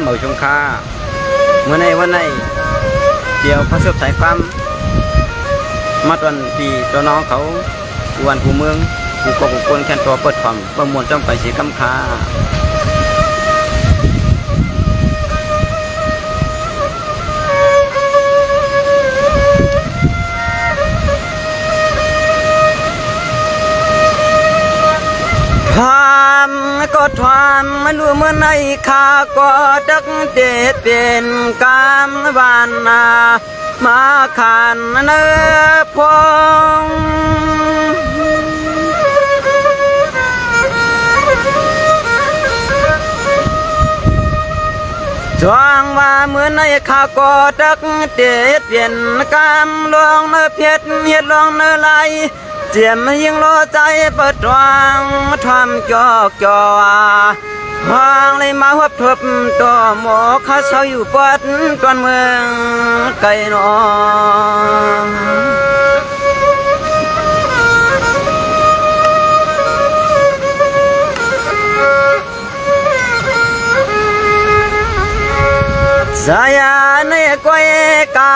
เหมาชงค่าเมื่อในวันในเดี๋ยวพระเสพสายความมาตอนปีตัวน้องเขาวันผู้เมืองผู้กองคนแค่ตัวเปิดความประมวลจ้องไปสีกำค่าความก็ความไม่รู้เมื่อในข้าก็ดักเด็ดเป็นกามวานนามาขันเนื้อพงจวงว่าเมื่อในข้าก็ดักเด็ดเป็นกามลองเนื้อเพชรเฮ็ดลองเนื้อไหลเจียมยิ่งรอใจเปิดวางทำจอกจอวางเลยมาหับทบตัวหมอข้าเช้าอยู่ปัดตอนเมืองไกลนองใจในก้อยกา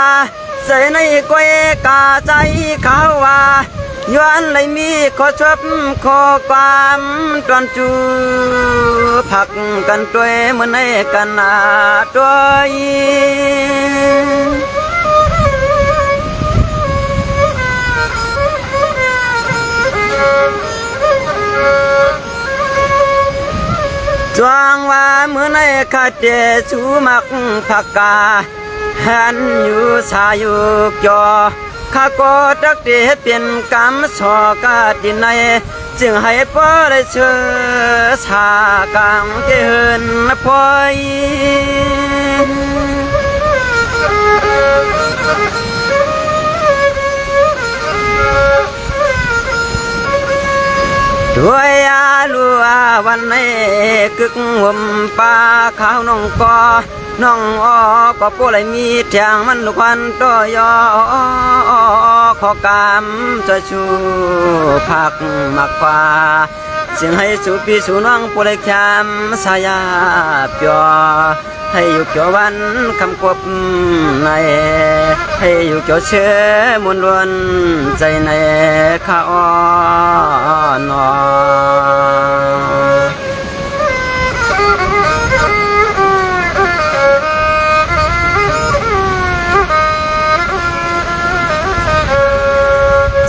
ใจในก้อยกาใจเขาว่าย้อนเลยมีขอชบขอความตอนจูผักกันตัวเหมือนในกันนาตัวจวงว่าเมื่อในข้าเจชูมักผักกาหันอยู่สาอยู่จอข้าก็ดักเดชเป็นกรรมสอกาดินในจึงให้พ่อได้เชื่อชากรรมเกินพอยด้วยอาลัววันในกึกหวมป่าข้าวน้องกอน้องอ้อก็ผู้ไรมีเทียงมันลูกควันตัวยอขอกามจะชูผักมักฟ้าเสียงให้สูพี่สูน้องผู้ไรแคมสายาเปียวให้อยู่เกี่ยววันคำกบในให้อยู่เกี่ยวเชื่อมวลล้วนใจในข้าอ้อนอ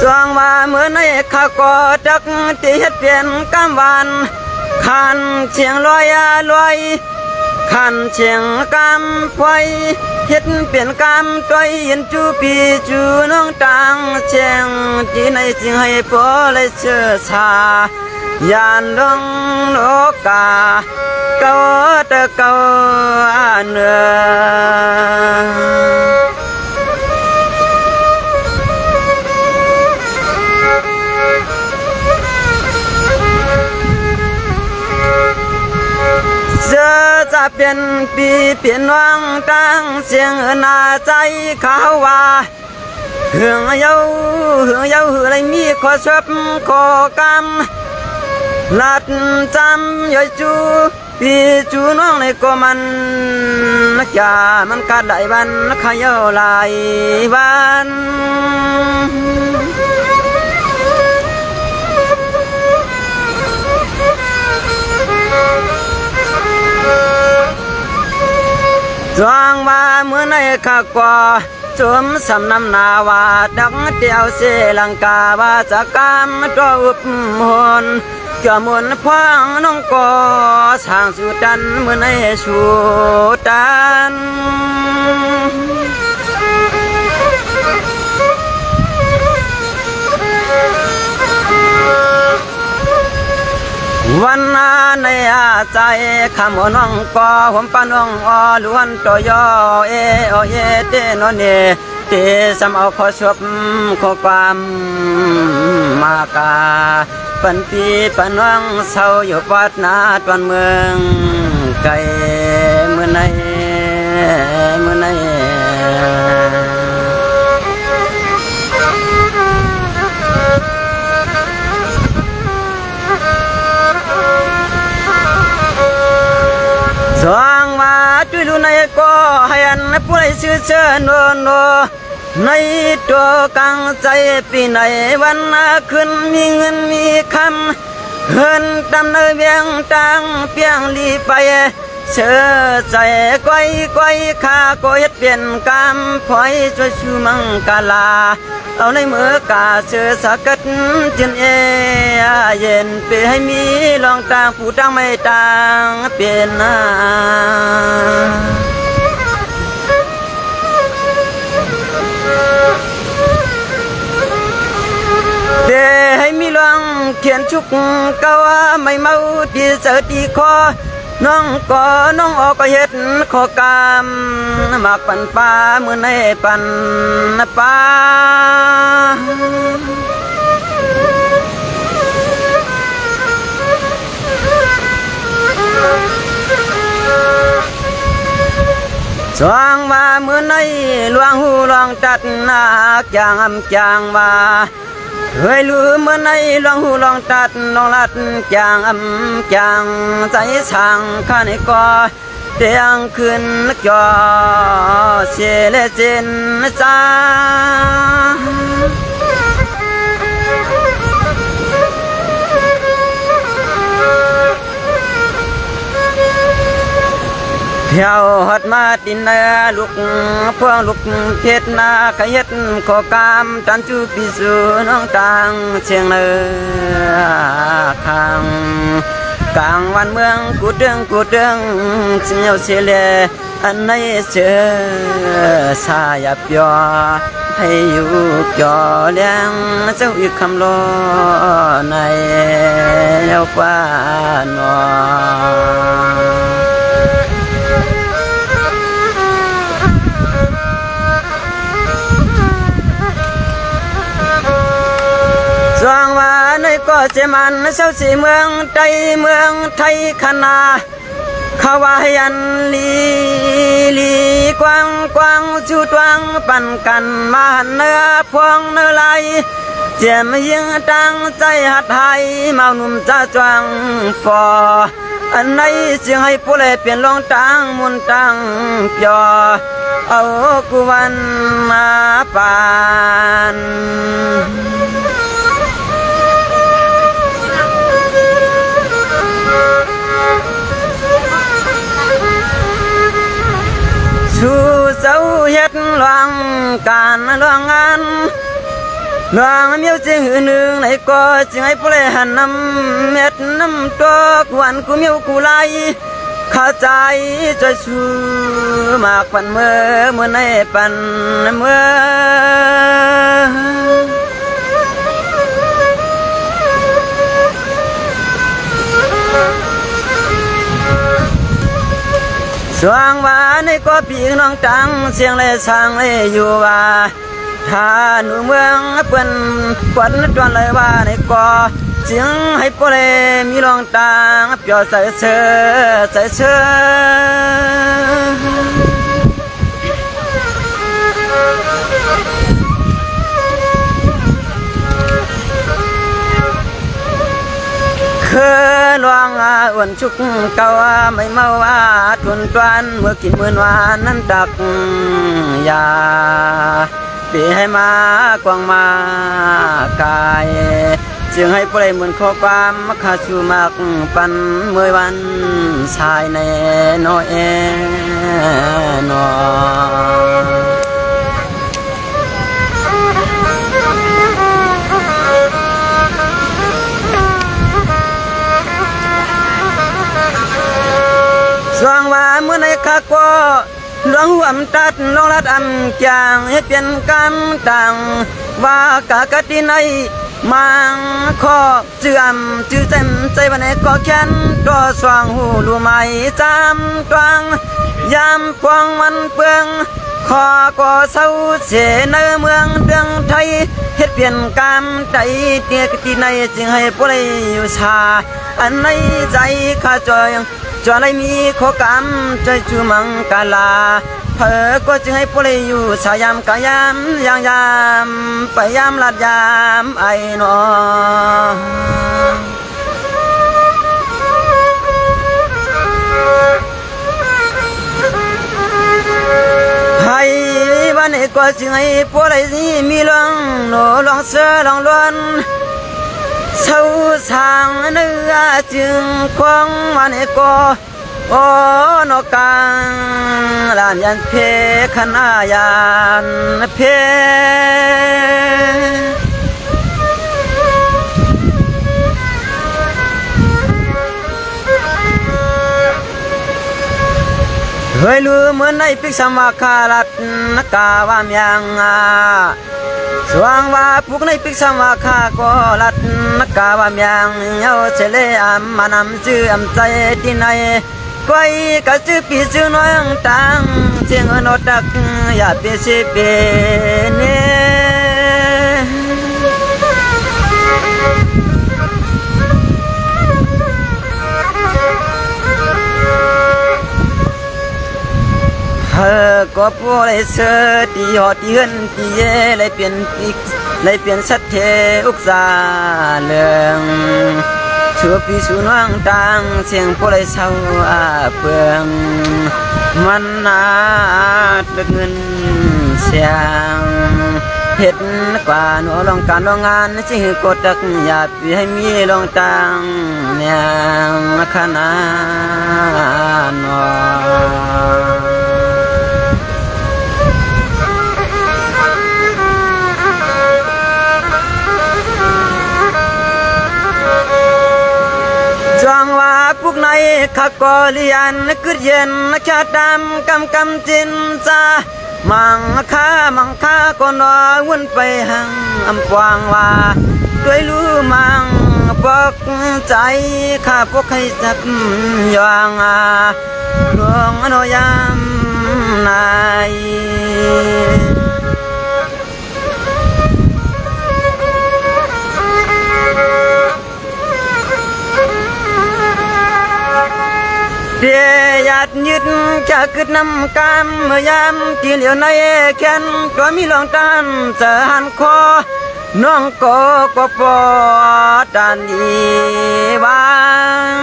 จวงว่าเมื่อในข้าก็ดักที่เฮ็ดเปลี่ยนกำวันขันเชียงลอยลอยขันเชียงกำไฟเฮ็ดเปลี่ยนกำตัวเห็นจูปีจูน้องตังเชียงที่ในจึงให้พอเลยเชื่อชายานลงโลกาเก่าตะเก่าเนื้อจะเป็นปีเปลี่ยนวังตั้งเสียงนาใจเขาว่าเหืองเย้าอะไรมีขอชบขอกรรมลัดจำย่อยจูปีจูน้องในก็มันนักยามันกัดหลายวันขยาหลายวันจวงว่าเมื่อในข้ากว่าจมสำนำนาวาดังเตียวเสลังกาว่าจะกามตัวอุปมนเกี่ยวมนพองน้องก่อสร้างสุดันเมื่อในสุดันวันนาในอาใจคำน้องก็ผมปาน้องอ้อล้วนตัวยอเอโอเอเตนเนเตสำเอาขอชบขอความมากาปันปีปันน้องเศร้าอยู่ปัดนาตอนเมืองไกลเมื่อในสวงมา จุยลูในก็ให้อันผู้ใดชื่อเชิญโนโนในตัวกังใจปีไหนวันขึ้นมีเงินมีคำเฮินดำเนินเวียงตังเปียงลีไปเชื่อใจก้อยก้อยข้าก็เฮ็ดเปลี่ยนกรรมพอยช่วยชูมังกาลาเอาในมือกาเชื่อสักัดจินเย็นไปให้มีลองต่างผู้ต่างไม่ต่างเปลี่ยนนาเดให้มีลองเขียนชุกกะว่าไม่เมาที่เสือตีคอน้องก็น้องออกก็เฮ็ดขอกามมากปันป้าเมื่อในปันป้าสว่างว่าเมื่อในหลวงหูลองตัดนาจางอำจางว่าเฮ้ยลืมเมื่อในลองหูลองตัดลองลัดจางอำจางใจช่างข้าในก่อเตียงขึ้นจอเสียเลเจนจ้าเที่ยวหัดมาตินเนื้อลูกพวงลูกเพชรนาขยัดขอกามจันจูปิสูน้องต่างเชียงเนื้อทางกลางวันเมืองกูเดืองเสียวเสียเลอันไหนเจอสายบยอให้อยู่จอเลี้ยงเจ้าอีกคำรอในแล้วฟ้านอสว่างว่าในก็เจมันเช้าสีเมืองใจเมืองไทยขนาขาวายันลีกว้างชูตวงปั่นกันมาเนื้อพวงเนื้อไหลเจียมยิงตั้งใจหัดไทยเมาหนุ่มจ้าจวงฟออันไหนจึงให้ผู้เล่เปลี่ยนลองตังมุนตังเปียเอากุวันมาปานสู่เจ้าเฮ็ดหลวงการหลวงงานหลวงเมียวจึงหือหนึ่งในก็จึงให้ผู้เล่หันน้ำเม็ดน้ำตัวกวนกูเมียวกูไลข้าใจใจสู้มากปันเมื่อในปันเมื่อสว่างว่าในก็ปีน้องตังเสียงเลยสร้างเลยอยู่ว่าถ้าหนูเมืองเปิ้นปวดจวนเลยว่าในก็จึงให้พวกเลยมีน้องตังเปียวใส่เสื้อลวงอ้วนชุกเก่าไม่เมาทุนตวนเมื่อกินมื้อวานนั้นตักยาปีให้มากวางมากายจึงให้ผู้ใดเหมือนข้อความมักขาชูมากปันเมื่อวันชายในน้อยนอสว่างว่าเมื่อในข้าก็หลวงหัวตัดลงลัดอันจางให้เปลี่ยนกันต่างว่ากากติในมังข้อเจือมจือเต็มใจวันไหนก็แค้นตัวสว่างหูรู้ไหมจำตวงยามพวงมันเปืองขอก็เศร้าเสียในเมืองเดืองไทยเฮ็ดเปลี่ยนกรรมใจเตียกติในจึงให้ผู้ใดอยู่ชาอันในใจข้าจอยจวนได้มีข้อกรรมใจจูมังกาลาเผอก็จึงให้ผู้ใดอยู่สายามกายามยามไปยามลาดยามไอหนอ ส ก็จึงให้พวกไรนี้มีลองโนลองเสือลองล้วนเศร้าสางเนื้อจึงควงมันก็โอ้นกกังลานยันเพขนายานเพเฮ้ยลืมเหมือนในพิกสมาคาลัดนกาวามยังสว่างว่าพวกในพิกสมาคาก็ลัดนกาวามยังเยาเฉลยมานำชื่ออำใจที่ไหนก้อยก็ชื่อปีชื่อน้อยตังเสียงอนดักอย่าเปเสเปเนก็พวกไรเสือตีหอดยืนตีเย่เลยเปลี่ยนปิกเลยเปลี่ยนสัตเทอุกษาเลืองชัวปีสูน้องตังเสียงพวกไรเศร้าเปลืองมันนาดเงินเสียงเห็ดกว่าหนูลองการลองงานสิกดดักอย่าปีให้มีลองตังเนี่ยขนาดนอจวงว่าพวกในขักกอเลียนกึดเย็นแค่ดำกำจินซามังค่าก็นอวุ่นไปหังอำปวงว่าด้วยรู้มังปกใจข้าพวกให้จับยองหลวงอนยามนายเดียดยึดจะกึดนำกามเมื่อยามที่เหลียวในแขนก็มีลองตันเสหันคอน้องก็ปอดันอีวาง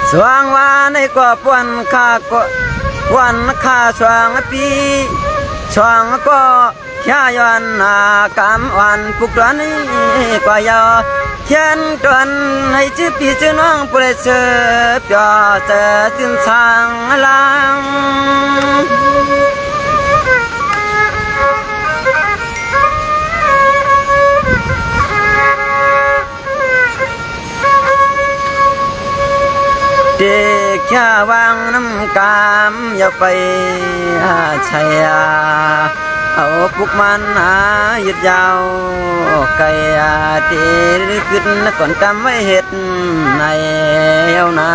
สว่างว่าในก็ปวนข้าก็วันข้าสว่างปีสว่างก็แค่ย้อนกำวันปุกตอนนี้ก็ยาวเขียนตอนให้ชื่อพี่ชื่อน้องเปรตเสือเปียเสือจึงสั่งลังเด็กแค่วางน้ำกามอย่าไปชัยเอาปุกมันยึดยาวไก่ตีหรือขึ้นก่อนจำไว้เห็ดในเอวนา